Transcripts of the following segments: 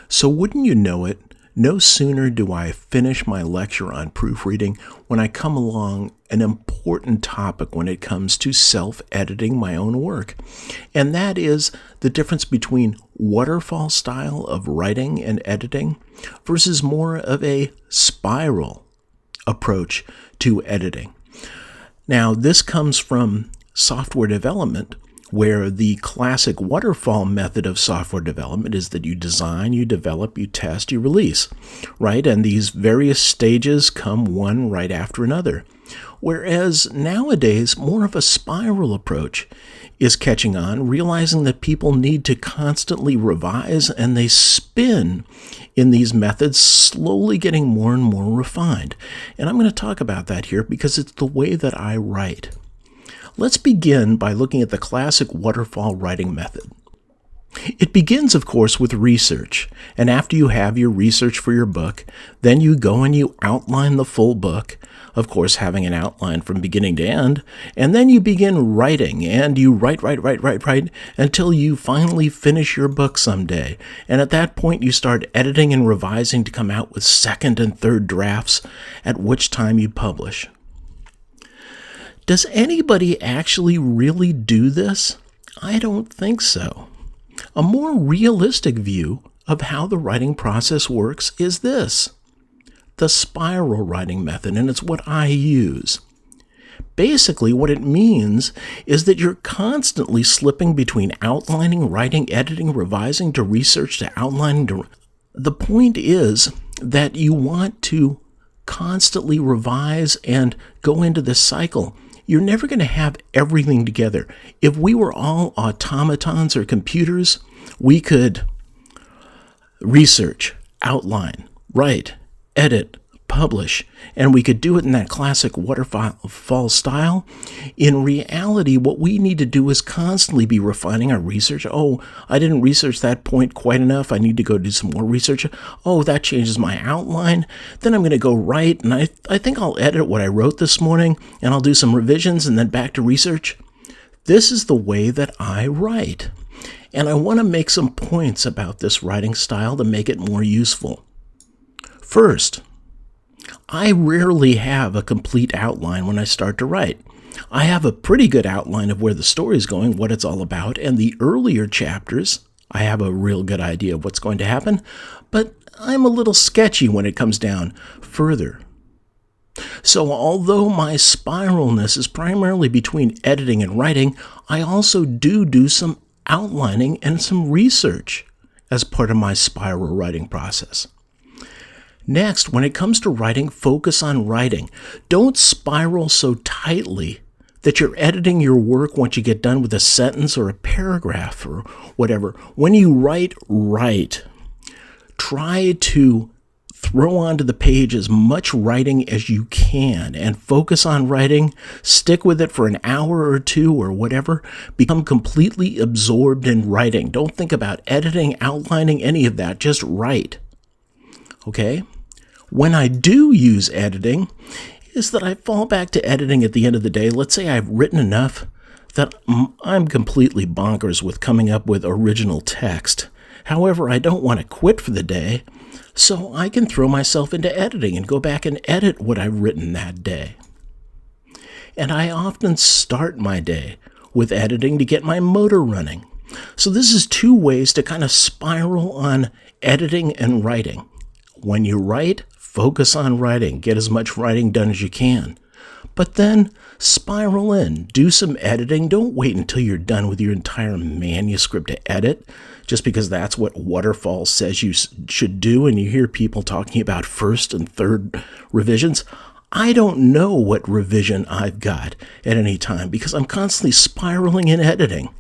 So wouldn't you know it, no sooner do I finish my lecture on proofreading when I come along an important topic when it comes to self-editing my own work. And that is the difference between waterfall style of writing and editing versus more of a spiral approach to editing. Now, this comes from software development, where the classic waterfall method of software development is that you design, you develop, you test, you release, right? And these various stages come one right after another. Whereas nowadays, more of a spiral approach is catching on, realizing that people need to constantly revise, and they spin in these methods, slowly getting more and more refined. And I'm going to talk about that here because it's the way that I write. Let's begin by looking at the classic waterfall writing method. It begins, of course, with research, and after you have your research for your book, then you go and you outline the full book, of course having an outline from beginning to end, and then you begin writing, and you write until you finally finish your book someday. And at that point you start editing and revising to come out with second and third drafts, at which time you publish. Does anybody actually really do this? I don't think so. A more realistic view of how the writing process works is this: the spiral writing method, and it's what I use. Basically, what it means is that you're constantly slipping between outlining, writing, editing, revising, to research, to outlining. The point is that you want to constantly revise and go into this cycle. You're never going to have everything together. If we were all automatons or computers, we could research, outline, write, edit, publish, and we could do it in that classic waterfall style. In reality, what we need to do is constantly be refining our research. Oh, I didn't research that point quite enough. I need to go do some more research. Oh, that changes my outline. Then I'm going to go write, and I think I'll edit what I wrote this morning, and I'll do some revisions, and then back to research. This is the way that I write. And I want to make some points about this writing style to make it more useful. First, I rarely have a complete outline when I start to write. I have a pretty good outline of where the story is going, what it's all about, and the earlier chapters, I have a real good idea of what's going to happen, but I'm a little sketchy when it comes down further. So although my spiralness is primarily between editing and writing, I also do some outlining and some research as part of my spiral writing process. Next, when it comes to writing, focus on writing. Don't spiral so tightly that you're editing your work once you get done with a sentence or a paragraph or whatever. When you write, try to throw onto the page as much writing as you can and focus on writing. Stick with it for an hour or two or whatever. Become completely absorbed in writing. Don't think about editing, outlining, any of that. Just write. Okay? When I do use editing, is that I fall back to editing at the end of the day. Let's say I've written enough that I'm completely bonkers with coming up with original text. However, I don't want to quit for the day, so I can throw myself into editing and go back and edit what I've written that day. And I often start my day with editing to get my motor running. So this is two ways to kind of spiral on editing and writing. When you write, focus on writing. Get as much writing done as you can. But then spiral in. Do some editing. Don't wait until you're done with your entire manuscript to edit, just because that's what Waterfall says you should do, and you hear people talking about first and third revisions. I don't know what revision I've got at any time because I'm constantly spiraling in editing.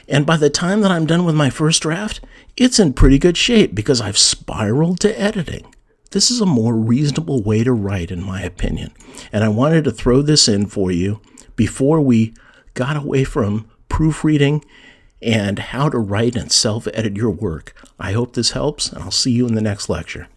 And by the time that I'm done with my first draft, it's in pretty good shape because I've spiraled to editing. This is a more reasonable way to write, in my opinion. And I wanted to throw this in for you before we got away from proofreading and how to write and self-edit your work. I hope this helps, and I'll see you in the next lecture.